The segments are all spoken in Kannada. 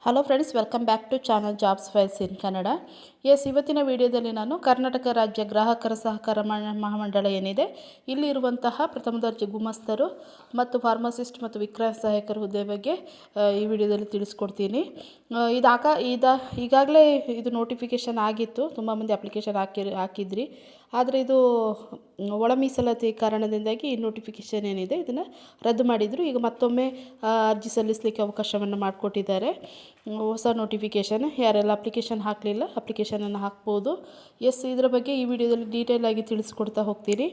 Hello friends, welcome back to channel jobs files in Kannada. ಇವತ್ತಿನ ವಿಡಿಯೋದಲ್ಲಿ ನಾನು ಕರ್ನಾಟಕ ರಾಜ್ಯ ಗ್ರಾಹಕರ ಸಹಕಾರ ಮಹಾಮಂಡಳ ಏನಿದೆ ಇಲ್ಲಿ ಇರುವಂತಹ ಪ್ರಥಮ ದರ್ಜೆ ಗುಮಾಸ್ತರು ಮತ್ತು ಫಾರ್ಮಸಿಸ್ಟ್ ಮತ್ತು ವಿಕ್ರಯ ಸಹಾಯಕರ ಹುದ್ದೆ ಬಗ್ಗೆ ಈ ವಿಡಿಯೋದಲ್ಲಿ ತಿಳಿಸ್ಕೊಡ್ತೀನಿ. ಈಗಾಗಲೇ ಇದು ನೋಟಿಫಿಕೇಷನ್ ಆಗಿತ್ತು, ತುಂಬ ಮಂದಿ ಅಪ್ಲಿಕೇಶನ್ ಹಾಕಿದ್ರಿ. ಆದರೆ ಇದು ಒಳ ಮೀಸಲಾತಿ ಕಾರಣದಿಂದಾಗಿ ಈ ನೋಟಿಫಿಕೇಷನ್ ಏನಿದೆ ಇದನ್ನು ರದ್ದು ಮಾಡಿದರು. ಈಗ ಮತ್ತೊಮ್ಮೆ ಅರ್ಜಿ ಸಲ್ಲಿಸಲಿಕ್ಕೆ ಅವಕಾಶವನ್ನು ಮಾಡಿಕೊಟ್ಟಿದ್ದಾರೆ. ಹೊಸ ನೋಟಿಫಿಕೇಷನ್, ಯಾರೆಲ್ಲ ಅಪ್ಲಿಕೇಶನ್ ಹಾಕಲಿಲ್ಲ ಅಪ್ಲಿಕೇಶನನ್ನು ಹಾಕ್ಬೋದು. ಇದರ ಬಗ್ಗೆ ಈ ವಿಡಿಯೋದಲ್ಲಿ ಡೀಟೇಲ್ ಆಗಿ ತಿಳಿಸ್ಕೊಡ್ತಾ ಹೋಗ್ತೀನಿ.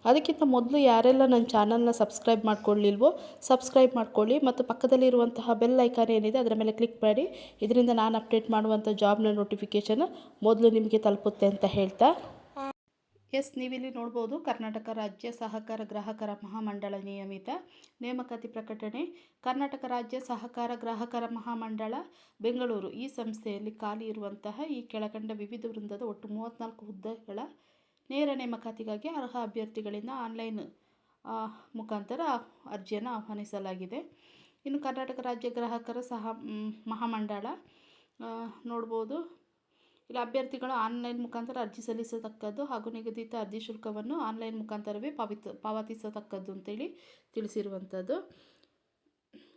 ಅದಕ್ಕಿಂತ ಮೊದಲು ಯಾರೆಲ್ಲ ನನ್ನ ಚಾನಲ್ನ ಸಬ್ಸ್ಕ್ರೈಬ್ ಮಾಡ್ಕೊಳ್ಳಿಲ್ವೋ ಸಬ್ಸ್ಕ್ರೈಬ್ ಮಾಡ್ಕೊಳ್ಳಿ ಮತ್ತು ಪಕ್ಕದಲ್ಲಿರುವಂತಹ ಬೆಲ್ ಐಕಾನ್ ಏನಿದೆ ಅದರ ಮೇಲೆ ಕ್ಲಿಕ್ ಮಾಡಿ. ಇದರಿಂದ ನಾನು ಅಪ್ಡೇಟ್ ಮಾಡುವಂಥ ಜಾಬ್ನ ನೋಟಿಫಿಕೇಷನ್ ಮೊದಲು ನಿಮಗೆ ತಲುಪುತ್ತೆ ಅಂತ ಹೇಳ್ತಾ, ನೀವಿಲ್ಲಿ ನೋಡ್ಬೋದು ಕರ್ನಾಟಕ ರಾಜ್ಯ ಸಹಕಾರ ಗ್ರಾಹಕರ ಮಹಾಮಂಡಳ ನಿಯಮಿತ ನೇಮಕಾತಿ ಪ್ರಕಟಣೆ. ಕರ್ನಾಟಕ ರಾಜ್ಯ ಸಹಕಾರ ಗ್ರಾಹಕರ ಮಹಾಮಂಡಳ ಬೆಂಗಳೂರು ಈ ಸಂಸ್ಥೆಯಲ್ಲಿ ಖಾಲಿ ಇರುವಂತಹ ಈ ಕೆಳಕಂಡ ವಿವಿಧ ವೃಂದದ ಒಟ್ಟು 34 ಹುದ್ದೆಗಳ ನೇರ ನೇಮಕಾತಿಗಾಗಿ ಅರ್ಹ ಅಭ್ಯರ್ಥಿಗಳಿಂದ ಆನ್ಲೈನ್ ಮುಖಾಂತರ ಅರ್ಜಿಯನ್ನು ಆಹ್ವಾನಿಸಲಾಗಿದೆ. ಇನ್ನು ಕರ್ನಾಟಕ ರಾಜ್ಯ ಗ್ರಾಹಕರ ಮಹಾಮಂಡಳ ನೋಡ್ಬೋದು, ಇಲ್ಲಿ ಅಭ್ಯರ್ಥಿಗಳು ಆನ್ಲೈನ್ ಮುಖಾಂತರ ಅರ್ಜಿ ಸಲ್ಲಿಸತಕ್ಕದ್ದು ಹಾಗೂ ನಿಗದಿತ ಅರ್ಜಿ ಶುಲ್ಕವನ್ನು ಆನ್ಲೈನ್ ಮುಖಾಂತರವೇ ಪಾವತಿಸತಕ್ಕದ್ದು ಅಂತೇಳಿ ತಿಳಿಸಿರುವಂಥದ್ದು.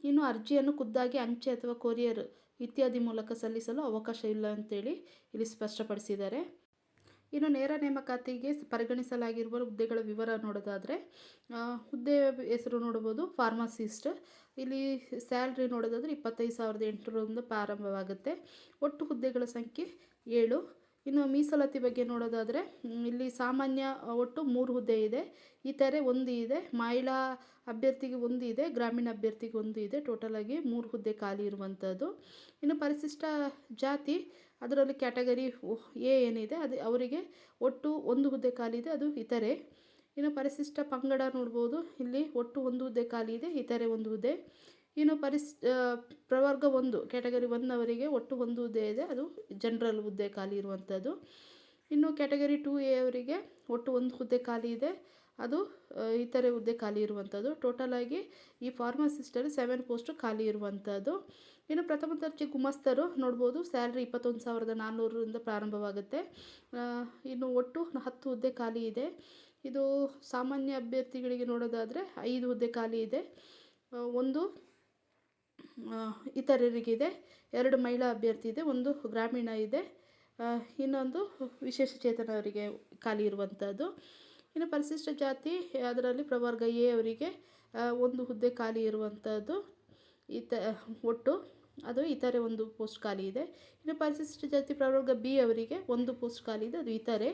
ಇನ್ನು ಅರ್ಜಿಯನ್ನು ಖುದ್ದಾಗಿ ಅಂಚೆ ಅಥವಾ ಕೊರಿಯರ್ ಇತ್ಯಾದಿ ಮೂಲಕ ಸಲ್ಲಿಸಲು ಅವಕಾಶ ಇಲ್ಲ ಅಂತೇಳಿ ಇಲ್ಲಿ ಸ್ಪಷ್ಟಪಡಿಸಿದ್ದಾರೆ. ಇನ್ನು ನೇರ ನೇಮಕಾತಿಗೆ ಪರಿಗಣಿಸಲಾಗಿರುವ ಹುದ್ದೆಗಳ ವಿವರ ನೋಡೋದಾದರೆ, ಹುದ್ದೆಯ ಹೆಸರು ನೋಡ್ಬೋದು ಫಾರ್ಮಸಿಸ್ಟ್. ಇಲ್ಲಿ ಸ್ಯಾಲ್ರಿ ನೋಡೋದಾದರೆ 25,800 ಪ್ರಾರಂಭವಾಗುತ್ತೆ. ಒಟ್ಟು ಹುದ್ದೆಗಳ ಸಂಖ್ಯೆ 7. ಇನ್ನು ಮೀಸಲಾತಿ ಬಗ್ಗೆ ನೋಡೋದಾದರೆ, ಇಲ್ಲಿ ಸಾಮಾನ್ಯ ಒಟ್ಟು 3 ಹುದ್ದೆ ಇದೆ, ಇತರೆ 1 ಇದೆ, ಮಹಿಳಾ ಅಭ್ಯರ್ಥಿಗೆ 1 ಇದೆ, ಗ್ರಾಮೀಣ ಅಭ್ಯರ್ಥಿಗೆ 1 ಇದೆ. ಟೋಟಲ್ ಆಗಿ 3 ಹುದ್ದೆ ಖಾಲಿ ಇರುವಂಥದ್ದು. ಇನ್ನು ಪರಿಶಿಷ್ಟ ಜಾತಿ ಅದರಲ್ಲಿ ಕ್ಯಾಟಗರಿ ಎ ಏನಿದೆ ಅದು ಅವರಿಗೆ ಒಟ್ಟು 1 ಹುದ್ದೆ ಖಾಲಿ ಇದೆ, ಅದು ಇತರೆ. ಇನ್ನು ಪರಿಶಿಷ್ಟ ಪಂಗಡ ನೋಡ್ಬೋದು, ಇಲ್ಲಿ ಒಟ್ಟು 1 ಹುದ್ದೆ ಖಾಲಿ ಇದೆ, ಇತರೆ 1 ಹುದ್ದೆ. ಇನ್ನು ಪ್ರವರ್ಗ 1 ಕ್ಯಾಟಗರಿ 1 ಅವರಿಗೆ ಒಟ್ಟು 1 ಹುದ್ದೆ ಇದೆ, ಅದು ಜನರಲ್ ಹುದ್ದೆ ಖಾಲಿ ಇರುವಂಥದ್ದು. ಇನ್ನು ಕ್ಯಾಟಗರಿ 2A ಅವರಿಗೆ ಒಟ್ಟು 1 ಹುದ್ದೆ ಖಾಲಿ ಇದೆ, ಅದು ಇತರೆ ಹುದ್ದೆ ಖಾಲಿ ಇರುವಂಥದ್ದು. ಟೋಟಲ್ ಆಗಿ ಈ ಫಾರ್ಮಸಿಸ್ಟಲ್ಲಿ 7 ಪೋಸ್ಟು ಖಾಲಿ ಇರುವಂಥದ್ದು. ಇನ್ನು ಪ್ರಥಮ ದರ್ಜೆ ಗುಮಾಸ್ತರು ನೋಡ್ಬೋದು, ಸ್ಯಾಲ್ರಿ 21,400ರಿಂದ ಪ್ರಾರಂಭವಾಗುತ್ತೆ. ಇನ್ನು ಒಟ್ಟು 10 ಹುದ್ದೆ ಖಾಲಿ ಇದೆ. ಇದು ಸಾಮಾನ್ಯ ಅಭ್ಯರ್ಥಿಗಳಿಗೆ ನೋಡೋದಾದರೆ 5 ಹುದ್ದೆ ಖಾಲಿ ಇದೆ, 1 ಇತರರಿಗಿದೆ, 2 ಮಹಿಳಾ ಅಭ್ಯರ್ಥಿ ಇದೆ, 1 ಗ್ರಾಮೀಣ ಇದೆ, ಇನ್ನೊಂದು ವಿಶೇಷ ಚೇತನವರಿಗೆ ಖಾಲಿ ಇರುವಂಥದ್ದು. ಇನ್ನು ಪರಿಶಿಷ್ಟ ಜಾತಿ ಅದರಲ್ಲಿ ಪ್ರವರ್ಗ ಎ ಅವರಿಗೆ 1 ಹುದ್ದೆ ಖಾಲಿ ಇರುವಂಥದ್ದು, ಒಟ್ಟು ಅದು ಇತರೆ 1 ಪೋಸ್ಟ್ ಖಾಲಿ ಇದೆ. ಇನ್ನು ಪರಿಶಿಷ್ಟ ಜಾತಿ ಪ್ರವರ್ಗ ಬಿ ಅವರಿಗೆ 1 ಪೋಸ್ಟ್ ಖಾಲಿ ಇದೆ, ಅದು ಇತರೆ.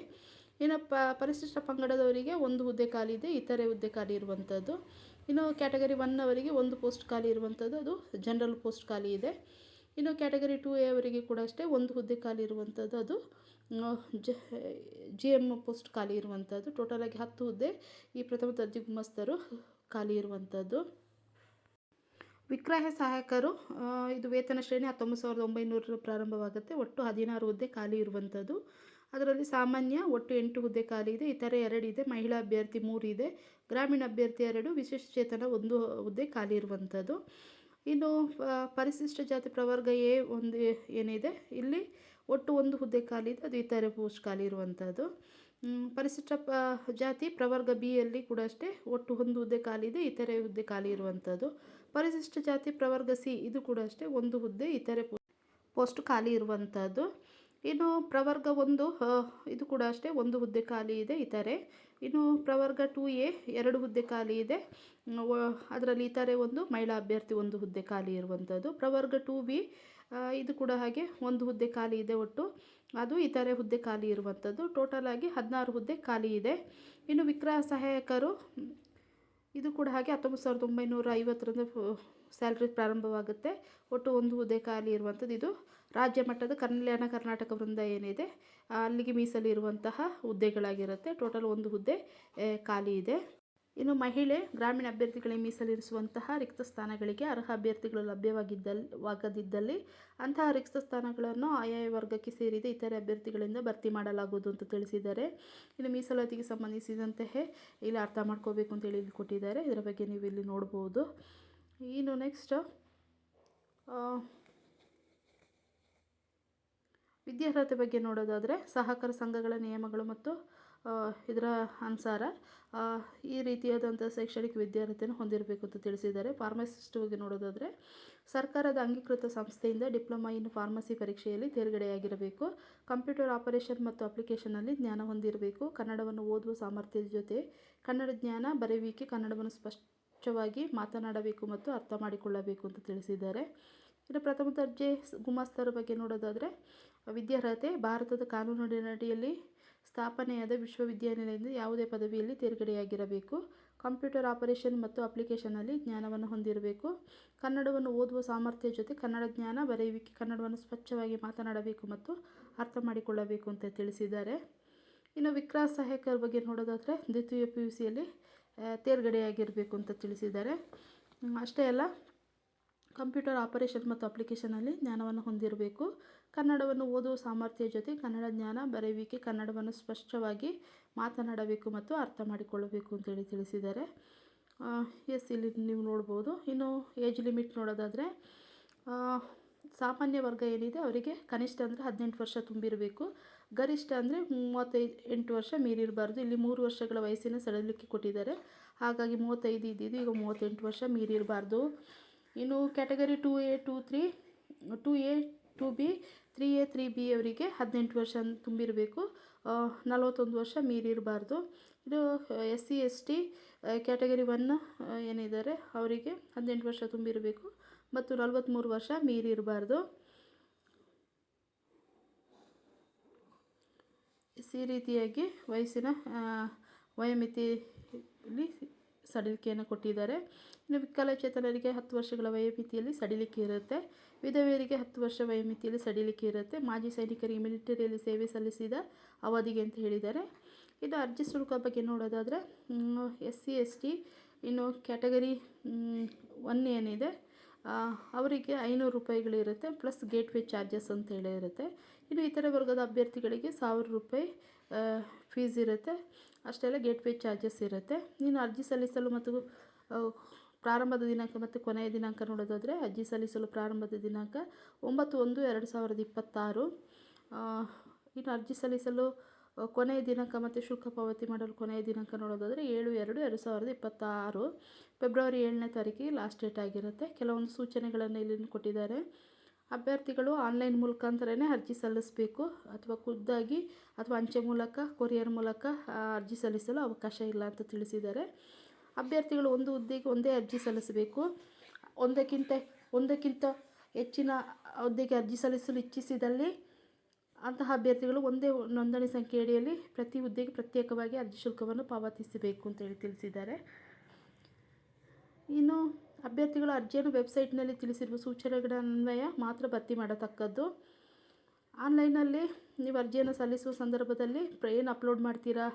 ಇನ್ನು ಪರಿಶಿಷ್ಟ ಪಂಗಡದವರಿಗೆ 1 ಹುದ್ದೆ ಖಾಲಿ ಇದೆ, ಇತರೆ ಹುದ್ದೆ ಖಾಲಿ ಇರುವಂಥದ್ದು. ಇನ್ನು ಕ್ಯಾಟಗರಿ 1 ಅವರಿಗೆ 1 ಪೋಸ್ಟ್ ಖಾಲಿ ಇರುವಂಥದ್ದು, ಅದು ಜನರಲ್ ಪೋಸ್ಟ್ ಖಾಲಿ ಇದೆ. ಇನ್ನು ಕ್ಯಾಟಗರಿ 2A ಅವರಿಗೆ ಕೂಡ ಅಷ್ಟೇ 1 ಹುದ್ದೆ ಖಾಲಿ ಇರುವಂಥದ್ದು, ಅದು GM ಪೋಸ್ಟ್ ಖಾಲಿ ಇರುವಂಥದ್ದು. ಟೋಟಲ್ ಆಗಿ 10 ಹುದ್ದೆ ಈ ಪ್ರಥಮ ದರ್ಜೆ ಗುಮಾಸ್ತರು ಖಾಲಿ ಇರುವಂಥದ್ದು. ವಿಕ್ರಯ ಸಹಾಯಕರು ಇದು ವೇತನ ಶ್ರೇಣಿ 19,900 ಪ್ರಾರಂಭವಾಗುತ್ತೆ. ಒಟ್ಟು 16 ಹುದ್ದೆ ಖಾಲಿ ಇರುವಂಥದ್ದು. ಅದರಲ್ಲಿ ಸಾಮಾನ್ಯ ಒಟ್ಟು 8 ಹುದ್ದೆ ಖಾಲಿ ಇದೆ, ಇತರೆ 2 ಇದೆ, ಮಹಿಳಾ ಅಭ್ಯರ್ಥಿ 3 ಇದೆ, ಗ್ರಾಮೀಣ ಅಭ್ಯರ್ಥಿ 2, ವಿಶೇಷ ಚೇತನ 1 ಹುದ್ದೆ ಖಾಲಿ ಇರುವಂಥದ್ದು. ಇನ್ನು ಪರಿಶಿಷ್ಟ ಜಾತಿ ಪ್ರವರ್ಗ ಎ 1 ಏನಿದೆ ಇಲ್ಲಿ ಒಟ್ಟು 1 ಹುದ್ದೆ ಖಾಲಿ ಇದೆ, ಅದು ಇತರೆ ಪೋಸ್ಟ್ ಖಾಲಿ ಇರುವಂಥದ್ದು. ಪರಿಶಿಷ್ಟ ಜಾತಿ ಪ್ರವರ್ಗ ಬಿಯಲ್ಲಿ ಕೂಡ ಅಷ್ಟೇ ಒಟ್ಟು 1 ಹುದ್ದೆ ಖಾಲಿ ಇದೆ, ಇತರೆ ಹುದ್ದೆ ಖಾಲಿ ಇರುವಂಥದ್ದು. ಪರಿಶಿಷ್ಟ ಜಾತಿ ಪ್ರವರ್ಗ ಸಿ ಇದು ಕೂಡ ಅಷ್ಟೇ 1 ಹುದ್ದೆ ಇತರೆ ಪೋಸ್ಟ್ ಖಾಲಿ ಇರುವಂಥದ್ದು. ಇನ್ನು ಪ್ರವರ್ಗ 1 ಇದು ಕೂಡ ಅಷ್ಟೇ 1 ಹುದ್ದೆ ಖಾಲಿ ಇದೆ, ಇತರೆ. ಇನ್ನು ಪ್ರವರ್ಗ 2A 2 ಹುದ್ದೆ ಖಾಲಿ ಇದೆ, ಅದರಲ್ಲಿ ಇತರೆ 1, ಮಹಿಳಾ ಅಭ್ಯರ್ಥಿ 1 ಹುದ್ದೆ ಖಾಲಿ ಇರುವಂಥದ್ದು. ಪ್ರವರ್ಗ 2B ಇದು ಕೂಡ ಹಾಗೆ 1 ಹುದ್ದೆ ಖಾಲಿ ಇದೆ ಒಟ್ಟು, ಅದು ಇತರೆ ಹುದ್ದೆ ಖಾಲಿ ಇರುವಂಥದ್ದು. ಟೋಟಲ್ ಆಗಿ 16 ಹುದ್ದೆ ಖಾಲಿ ಇದೆ. ಇನ್ನು ವಿಕ್ರಯ ಸಹಾಯಕರು ಇದು ಕೂಡ ಹಾಗೆ 19,950ರಿಂದ ಸ್ಯಾಲ್ರಿ ಪ್ರಾರಂಭವಾಗುತ್ತೆ. ಒಟ್ಟು 1 ಹುದ್ದೆ ಖಾಲಿ ಇರುವಂಥದ್ದು. ಇದು ರಾಜ್ಯ ಮಟ್ಟದ ಕಲ್ಯಾಣ ಕರ್ನಾಟಕ ವೃಂದ ಏನಿದೆ ಅಲ್ಲಿಗೆ ಮೀಸಲಿರುವಂತಹ ಹುದ್ದೆಗಳಾಗಿರುತ್ತೆ. ಟೋಟಲ್ 1 ಹುದ್ದೆ ಖಾಲಿ ಇದೆ. ಇನ್ನು ಮಹಿಳೆ ಗ್ರಾಮೀಣ ಅಭ್ಯರ್ಥಿಗಳಿಗೆ ಮೀಸಲಿರಿಸುವಂತಹ ರಿಕ್ತ ಸ್ಥಾನಗಳಿಗೆ ಅರ್ಹ ಅಭ್ಯರ್ಥಿಗಳು ಲಭ್ಯವಾಗದಿದ್ದಲ್ಲಿ ಅಂತಹ ರಿಕ್ತ ಸ್ಥಾನಗಳನ್ನು ಆಯಾಯ ವರ್ಗಕ್ಕೆ ಸೇರಿದ ಇತರೆ ಅಭ್ಯರ್ಥಿಗಳಿಂದ ಭರ್ತಿ ಮಾಡಲಾಗುವುದು ಅಂತ ತಿಳಿಸಿದ್ದಾರೆ. ಇನ್ನು ಮೀಸಲಾತಿಗೆ ಸಂಬಂಧಿಸಿದಂತೆ ಇಲ್ಲಿ ಅರ್ಥ ಮಾಡ್ಕೋಬೇಕು ಅಂತೇಳಿ ಇಲ್ಲಿ ಕೊಟ್ಟಿದ್ದಾರೆ, ಇದರ ಬಗ್ಗೆ ನೀವು ಇಲ್ಲಿ ನೋಡ್ಬೋದು. ಇನ್ನು ನೆಕ್ಸ್ಟ್ ವಿದ್ಯಾರ್ಹತೆ ಬಗ್ಗೆ ನೋಡೋದಾದರೆ ಸಹಕಾರ ಸಂಘಗಳ ನಿಯಮಗಳು ಮತ್ತು ಇದರ ಅನುಸಾರ ಈ ರೀತಿಯಾದಂಥ ಶೈಕ್ಷಣಿಕ ವಿದ್ಯಾರ್ಹತೆಯನ್ನು ಹೊಂದಿರಬೇಕು ಅಂತ ತಿಳಿಸಿದ್ದಾರೆ. ಫಾರ್ಮಸಿಸ್ಟ್ ಬಗ್ಗೆ ನೋಡೋದಾದರೆ ಸರ್ಕಾರದ ಅಂಗೀಕೃತ ಸಂಸ್ಥೆಯಿಂದ ಡಿಪ್ಲೊಮಾ ಇನ್ ಫಾರ್ಮಸಿ ಪರೀಕ್ಷೆಯಲ್ಲಿ ತೇರ್ಗಡೆಯಾಗಿರಬೇಕು. ಕಂಪ್ಯೂಟರ್ ಆಪರೇಷನ್ ಮತ್ತು ಅಪ್ಲಿಕೇಶನಲ್ಲಿ ಜ್ಞಾನ ಹೊಂದಿರಬೇಕು. ಕನ್ನಡವನ್ನು ಓದುವ ಸಾಮರ್ಥ್ಯದ ಜೊತೆ ಕನ್ನಡ ಜ್ಞಾನ, ಬರೆಯುವಿಕೆ, ಕನ್ನಡವನ್ನು ಸ್ಪಷ್ಟವಾಗಿ ಮಾತನಾಡಬೇಕು ಮತ್ತು ಅರ್ಥ ಮಾಡಿಕೊಳ್ಳಬೇಕು ಅಂತ ತಿಳಿಸಿದ್ದಾರೆ. ಇನ್ನು ಪ್ರಥಮ ದರ್ಜೆ ಗುಮಾಸ್ತರ ಬಗ್ಗೆ ನೋಡೋದಾದರೆ ವಿದ್ಯಾರ್ಹತೆ ಭಾರತದ ಕಾನೂನಿನಡಿಯಲ್ಲಿ ಸ್ಥಾಪನೆಯಾದ ವಿಶ್ವವಿದ್ಯಾನಿಲಯದಿಂದ ಯಾವುದೇ ಪದವಿಯಲ್ಲಿ ತೇರ್ಗಡೆಯಾಗಿರಬೇಕು. ಕಂಪ್ಯೂಟರ್ ಆಪರೇಷನ್ ಮತ್ತು ಅಪ್ಲಿಕೇಶನಲ್ಲಿ ಜ್ಞಾನವನ್ನು ಹೊಂದಿರಬೇಕು. ಕನ್ನಡವನ್ನು ಓದುವ ಸಾಮರ್ಥ್ಯ ಜೊತೆ ಕನ್ನಡ ಜ್ಞಾನ, ಬರೆಯುವಿಕೆ, ಕನ್ನಡವನ್ನು ಸ್ವಚ್ಛವಾಗಿ ಮಾತನಾಡಬೇಕು ಮತ್ತು ಅರ್ಥ ಮಾಡಿಕೊಳ್ಳಬೇಕು ಅಂತ ತಿಳಿಸಿದ್ದಾರೆ. ಇನ್ನು ವಿಕ್ರಯ ಸಹಾಯಕರ ಬಗ್ಗೆ ನೋಡೋದಾದರೆ ದ್ವಿತೀಯ PUCಯಲ್ಲಿ ತೇರ್ಗಡೆಯಾಗಿರಬೇಕು ಅಂತ ತಿಳಿಸಿದ್ದಾರೆ. ಅಷ್ಟೇ ಅಲ್ಲ, ಕಂಪ್ಯೂಟರ್ ಆಪರೇಷನ್ ಮತ್ತು ಅಪ್ಲಿಕೇಶನಲ್ಲಿ ಜ್ಞಾನವನ್ನು ಹೊಂದಿರಬೇಕು. ಕನ್ನಡವನ್ನು ಓದುವ ಸಾಮರ್ಥ್ಯ ಜೊತೆ ಕನ್ನಡ ಜ್ಞಾನ, ಬರೆಯುವಿಕೆ, ಕನ್ನಡವನ್ನು ಸ್ಪಷ್ಟವಾಗಿ ಮಾತನಾಡಬೇಕು ಮತ್ತು ಅರ್ಥ ಮಾಡಿಕೊಳ್ಳಬೇಕು ಅಂತೇಳಿ ತಿಳಿಸಿದ್ದಾರೆ. ಇಲ್ಲಿ ನೀವು ನೋಡ್ಬೋದು. ಇನ್ನು ಏಜ್ ಲಿಮಿಟ್ ನೋಡೋದಾದರೆ ಸಾಮಾನ್ಯ ವರ್ಗ ಏನಿದೆ ಅವರಿಗೆ ಕನಿಷ್ಠ ಅಂದರೆ 18 ವರ್ಷ ತುಂಬಿರಬೇಕು. ಗರಿಷ್ಠ ಅಂದರೆ 38 ವರ್ಷ ಮೀರಿರಬಾರ್ದು. ಇಲ್ಲಿ 3 ವರ್ಷಗಳ ವಯಸ್ಸಿನ ಸಡಿಲಿಕೆ ಕೊಟ್ಟಿದ್ದಾರೆ. ಹಾಗಾಗಿ 35 ಇದ್ದಿದ್ದು ಈಗ 38 ವರ್ಷ ಮೀರಿರಬಾರ್ದು. ಇನ್ನು category 2A, 2A, 2B, 3A, 3B ಅವರಿಗೆ 18 ವರ್ಷ ತುಂಬಿರಬೇಕು. 41 ವರ್ಷ ಮೀರಿರಬಾರ್ದು. ಇದು SC, ST ಕ್ಯಾಟಗರಿ 1 ಏನಿದ್ದಾರೆ ಅವರಿಗೆ 18 ವರ್ಷ ತುಂಬಿರಬೇಕು ಮತ್ತು 43 ವರ್ಷ ಮೀರಿರಬಾರ್ದು. ಈ ರೀತಿಯಾಗಿ ವಯಸ್ಸಿನ ವಯೋಮಿತಿಯಲ್ಲಿ ಸಡಿಲಿಕೆಯನ್ನು ಕೊಟ್ಟಿದ್ದಾರೆ. ಇನ್ನು ವಿಕಲಚೇತನರಿಗೆ 10 ವರ್ಷಗಳ ವಯೋಮಿತಿಯಲ್ಲಿ ಸಡಿಲಿಕೆ ಇರುತ್ತೆ. ವಿಧವೆಯರಿಗೆ 10 ವರ್ಷ ವಯೋಮಿತಿಯಲ್ಲಿ ಸಡಿಲಿಕೆ ಇರುತ್ತೆ. ಮಾಜಿ ಸೈನಿಕರಿಗೆ ಮಿಲಿಟರಿಯಲ್ಲಿ ಸೇವೆ ಸಲ್ಲಿಸಿದ ಅವಧಿಗೆ ಅಂತ ಹೇಳಿದ್ದಾರೆ. ಇನ್ನು ಅರ್ಜಿ ಶುಲ್ಕ ಬಗ್ಗೆ ನೋಡೋದಾದರೆ SC, ST ಇನ್ನು ಕ್ಯಾಟಗರಿ 1 ಏನಿದೆ ಅವರಿಗೆ 500 ರೂಪಾಯಿಗಳಿರುತ್ತೆ ಪ್ಲಸ್ ಗೇಟ್ವೇ ಚಾರ್ಜಸ್ ಅಂತ ಹೇಳಿ ಇರುತ್ತೆ. ಇನ್ನು ಇತರೆ ವರ್ಗದ ಅಭ್ಯರ್ಥಿಗಳಿಗೆ 1000 ರೂಪಾಯಿ ಫೀಸ್ ಇರುತ್ತೆ. ಅಷ್ಟೆಲ್ಲ ಗೇಟ್ವೇ ಚಾರ್ಜಸ್ ಇರುತ್ತೆ. ಇನ್ನು ಅರ್ಜಿ ಸಲ್ಲಿಸಲು ಮತ್ತು ಪ್ರಾರಂಭದ ದಿನಾಂಕ ಮತ್ತು ಕೊನೆಯ ದಿನಾಂಕ ನೋಡೋದಾದರೆ ಅರ್ಜಿ ಸಲ್ಲಿಸಲು ಪ್ರಾರಂಭದ ದಿನಾಂಕ 9/1/2026. ಇನ್ನು ಅರ್ಜಿ ಸಲ್ಲಿಸಲು ಕೊನೆಯ ದಿನಾಂಕ ಮತ್ತು ಶುಲ್ಕ ಪಾವತಿ ಮಾಡಲು ಕೊನೆಯ ದಿನಾಂಕ ನೋಡೋದಾದರೆ 7/2/2026 ಫೆಬ್ರವರಿ 7ನೇ ತಾರೀಕಿಗೆ ಲಾಸ್ಟ್ ಡೇಟ್ ಆಗಿರುತ್ತೆ. ಕೆಲವೊಂದು ಸೂಚನೆಗಳನ್ನು ಇಲ್ಲಿ ಕೊಟ್ಟಿದ್ದಾರೆ. ಅಭ್ಯರ್ಥಿಗಳು ಆನ್ಲೈನ್ ಮುಖಾಂತರನೇ ಅರ್ಜಿ ಸಲ್ಲಿಸಬೇಕು ಅಥವಾ ಖುದ್ದಾಗಿ ಅಥವಾ ಅಂಚೆ ಮೂಲಕ, ಕೊರಿಯರ್ ಮೂಲಕ ಅರ್ಜಿ ಸಲ್ಲಿಸಲು ಅವಕಾಶ ಇಲ್ಲ ಅಂತ ತಿಳಿಸಿದ್ದಾರೆ. ಅಭ್ಯರ್ಥಿಗಳು ಒಂದು ಹುದ್ದೆಗೆ ಒಂದೇ ಅರ್ಜಿ ಸಲ್ಲಿಸಬೇಕು. ಒಂದಕ್ಕಿಂತ ಹೆಚ್ಚಿನ ಹುದ್ದೆಗೆ ಅರ್ಜಿ ಸಲ್ಲಿಸಲು ಇಚ್ಛಿಸಿದಲ್ಲಿ ಅಂತಹ ಅಭ್ಯರ್ಥಿಗಳು ಒಂದೇ ನೋಂದಣಿ ಸಂಖ್ಯೆ ಅಡಿಯಲ್ಲಿ ಪ್ರತಿ ಹುದ್ದೆಗೆ ಪ್ರತ್ಯೇಕವಾಗಿ ಅರ್ಜಿ ಶುಲ್ಕವನ್ನು ಪಾವತಿಸಬೇಕು ಅಂತೇಳಿ ತಿಳಿಸಿದ್ದಾರೆ. ಇನ್ನು ಅಭ್ಯರ್ಥಿಗಳು ಅರ್ಜಿಯನ್ನು ವೆಬ್ಸೈಟ್ನಲ್ಲಿ ತಿಳಿಸಿರುವ ಸೂಚನೆಗಳ ಅನ್ವಯ ಮಾತ್ರ ಭರ್ತಿ ಮಾಡತಕ್ಕದ್ದು. ಆನ್ಲೈನಲ್ಲಿ ನೀವು ಅರ್ಜಿಯನ್ನು ಸಲ್ಲಿಸುವ ಸಂದರ್ಭದಲ್ಲಿ ಏನು ಅಪ್ಲೋಡ್ ಮಾಡ್ತೀರಾ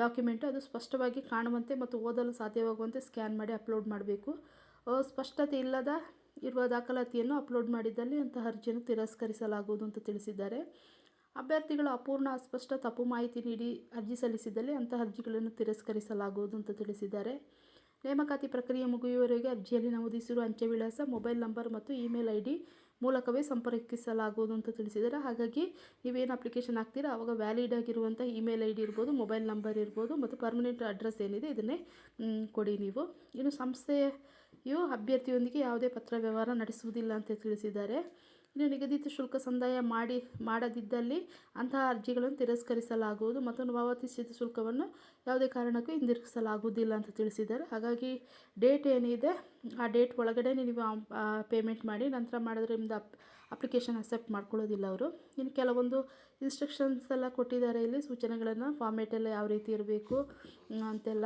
ಡಾಕ್ಯುಮೆಂಟು ಅದು ಸ್ಪಷ್ಟವಾಗಿ ಕಾಣುವಂತೆ ಮತ್ತು ಓದಲು ಸಾಧ್ಯವಾಗುವಂತೆ ಸ್ಕ್ಯಾನ್ ಮಾಡಿ ಅಪ್ಲೋಡ್ ಮಾಡಬೇಕು. ಸ್ಪಷ್ಟತೆ ಇರುವ ದಾಖಲಾತಿಯನ್ನು ಅಪ್ಲೋಡ್ ಮಾಡಿದ್ದಲ್ಲಿ ಅಂತಹ ಅರ್ಜಿಯನ್ನು ತಿರಸ್ಕರಿಸಲಾಗುವುದು ಅಂತ ತಿಳಿಸಿದ್ದಾರೆ. ಅಭ್ಯರ್ಥಿಗಳು ಅಪೂರ್ಣ, ಅಸ್ಪಷ್ಟ, ತಪ್ಪು ಮಾಹಿತಿ ನೀಡಿ ಅರ್ಜಿ ಸಲ್ಲಿಸಿದಲ್ಲಿ ಅಂತಹ ಅರ್ಜಿಗಳನ್ನು ತಿರಸ್ಕರಿಸಲಾಗುವುದು ಅಂತ ತಿಳಿಸಿದ್ದಾರೆ. ನೇಮಕಾತಿ ಪ್ರಕ್ರಿಯೆ ಮುಗಿಯುವವರೆಗೆ ಅರ್ಜಿಯಲ್ಲಿ ನಮೂದಿಸಿರುವ ಅಂಚೆ ವಿಳಾಸ, ಮೊಬೈಲ್ ನಂಬರ್ ಮತ್ತು ಇಮೇಲ್ ID ಮೂಲಕವೇ ಸಂಪರ್ಕಿಸಲಾಗುವುದು ಅಂತ ತಿಳಿಸಿದ್ದಾರೆ. ಹಾಗಾಗಿ ನೀವೇನು ಅಪ್ಲಿಕೇಶನ್ ಹಾಕ್ತೀರಾ ಆವಾಗ ವ್ಯಾಲಿಡ್ ಆಗಿರುವಂಥ ಇಮೇಲ್ ID ಇರ್ಬೋದು, ಮೊಬೈಲ್ ನಂಬರ್ ಇರ್ಬೋದು ಮತ್ತು ಪರ್ಮನೆಂಟ್ ಅಡ್ರೆಸ್ ಏನಿದೆ ಇದನ್ನೇ ಕೊಡಿ ನೀವು. ಇನ್ನು ಸಂಸ್ಥೆಯು ಅಭ್ಯರ್ಥಿಯೊಂದಿಗೆ ಯಾವುದೇ ಪತ್ರ ವ್ಯವಹಾರ ನಡೆಸುವುದಿಲ್ಲ ಅಂತ ತಿಳಿಸಿದ್ದಾರೆ. ಇನ್ನು ನಿಗದಿತ ಶುಲ್ಕ ಸಂದಾಯ ಮಾಡದಿದ್ದಲ್ಲಿ ಅಂತಹ ಅರ್ಜಿಗಳನ್ನು ತಿರಸ್ಕರಿಸಲಾಗುವುದು ಮತ್ತು ಪಾವತಿಸಿದ ಶುಲ್ಕವನ್ನು ಯಾವುದೇ ಕಾರಣಕ್ಕೂ ಹಿಂದಿರುಗಿಸಲಾಗುವುದಿಲ್ಲ ಅಂತ ತಿಳಿಸಿದ್ದಾರೆ. ಹಾಗಾಗಿ ಡೇಟ್ ಏನಿದೆ ಆ ಡೇಟ್ ಒಳಗಡೆ ನೀವು ಪೇಮೆಂಟ್ ಮಾಡಿ, ನಂತರ ಮಾಡಿದ್ರೆ ನಿಮ್ಮದು ಅಪ್ಲಿಕೇಶನ್ ಅಕ್ಸೆಪ್ಟ್ ಮಾಡ್ಕೊಳ್ಳೋದಿಲ್ಲ ಅವರು. ಇನ್ನು ಕೆಲವೊಂದು ಇನ್ಸ್ಟ್ರಕ್ಷನ್ಸ್ ಎಲ್ಲ ಕೊಟ್ಟಿದ್ದಾರೆ ಇಲ್ಲಿ, ಸೂಚನೆಗಳನ್ನು, ಫಾರ್ಮೇಟ್ ಎಲ್ಲ ಯಾವ ರೀತಿ ಇರಬೇಕು ಅಂತೆಲ್ಲ.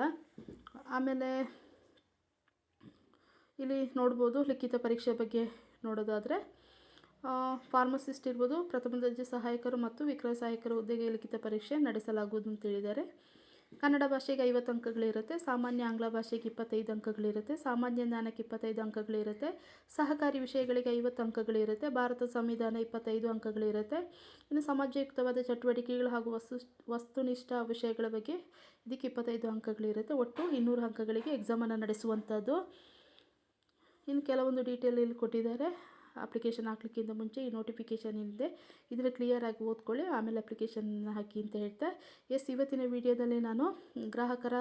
ಆಮೇಲೆ ಇಲ್ಲಿ ನೋಡ್ಬೋದು ಲಿಖಿತ ಪರೀಕ್ಷೆ ಬಗ್ಗೆ ನೋಡೋದಾದರೆ ಫಾರ್ಮಸಿಸ್ಟ್ ಇರ್ಬೋದು, ಪ್ರಥಮ ದರ್ಜೆ ಸಹಾಯಕರು ಮತ್ತು ವಿಕ್ರಯ ಸಹಾಯಕರ ಹುದ್ದೆಗೆ ಲಿಖಿತ ಪರೀಕ್ಷೆ ನಡೆಸಲಾಗುವುದು ಅಂತ ಹೇಳಿದ್ದಾರೆ. ಕನ್ನಡ ಭಾಷೆಗೆ 50 ಅಂಕಗಳಿರುತ್ತೆ. ಸಾಮಾನ್ಯ ಆಂಗ್ಲ ಭಾಷೆಗೆ 25 ಅಂಕಗಳಿರುತ್ತೆ. ಸಾಮಾನ್ಯ ಜ್ಞಾನಕ್ಕೆ 25 ಅಂಕಗಳಿರುತ್ತೆ. ಸಹಕಾರಿ ವಿಷಯಗಳಿಗೆ 50 ಅಂಕಗಳಿರುತ್ತೆ. ಭಾರತ ಸಂವಿಧಾನ 25 ಅಂಕಗಳಿರುತ್ತೆ. ಇನ್ನು ಸಮಾಜಯುಕ್ತವಾದ ಚಟುವಟಿಕೆಗಳು ಹಾಗೂ ವಸ್ತುನಿಷ್ಠ ವಿಷಯಗಳ ಬಗ್ಗೆ ಇದಕ್ಕೆ 25 ಅಂಕಗಳಿರುತ್ತೆ. ಒಟ್ಟು 200 ಅಂಕಗಳಿಗೆ ಎಕ್ಸಾಮನ್ನು ನಡೆಸುವಂಥದ್ದು. ಇನ್ನು ಕೆಲವೊಂದು ಡೀಟೇಲ್ ಇಲ್ಲಿ ಕೊಟ್ಟಿದ್ದಾರೆ. ಅಪ್ಲಿಕೇಶನ್ ಹಾಕ್ಲಿಕ್ಕಿಂತ ಮುಂಚೆ ಈ ನೋಟಿಫಿಕೇಷನ್ ಇದೆ, ಇದನ್ನು ಕ್ಲಿಯರಾಗಿ ಓದ್ಕೊಳ್ಳಿ, ಆಮೇಲೆ ಅಪ್ಲಿಕೇಶನ್ ಹಾಕಿ ಅಂತ ಹೇಳ್ತಾ ಇವತ್ತಿನ ವಿಡಿಯೋದಲ್ಲಿ ನಾನು ಗ್ರಾಹಕರ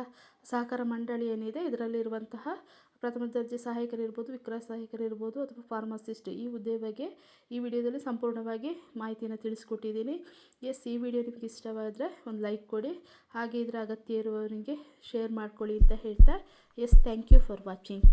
ಸಹಕಾರ ಮಂಡಳಿ ಏನಿದೆ ಇದರಲ್ಲಿರುವಂತಹ ಪ್ರಥಮ ದರ್ಜೆ ಸಹಾಯಕರಿರ್ಬೋದು, ವಿಕ್ರಯ ಸಹಾಯಕರಿರ್ಬೋದು ಅಥವಾ ಫಾರ್ಮಸಿಸ್ಟ್ ಈ ಹುದ್ದೆ ಬಗ್ಗೆ ಈ ವಿಡಿಯೋದಲ್ಲಿ ಸಂಪೂರ್ಣವಾಗಿ ಮಾಹಿತಿಯನ್ನು ತಿಳಿಸ್ಕೊಟ್ಟಿದ್ದೀನಿ. ಈ ವಿಡಿಯೋ ನಿಮಗೆ ಇಷ್ಟವಾದರೆ ಒಂದು ಲೈಕ್ ಕೊಡಿ, ಹಾಗೆ ಇದರ ಅಗತ್ಯ ಇರುವವರಿಗೆ ಶೇರ್ ಮಾಡ್ಕೊಳ್ಳಿ ಅಂತ ಹೇಳ್ತಾ ಥ್ಯಾಂಕ್ ಯು ಫಾರ್ ವಾಚಿಂಗ್.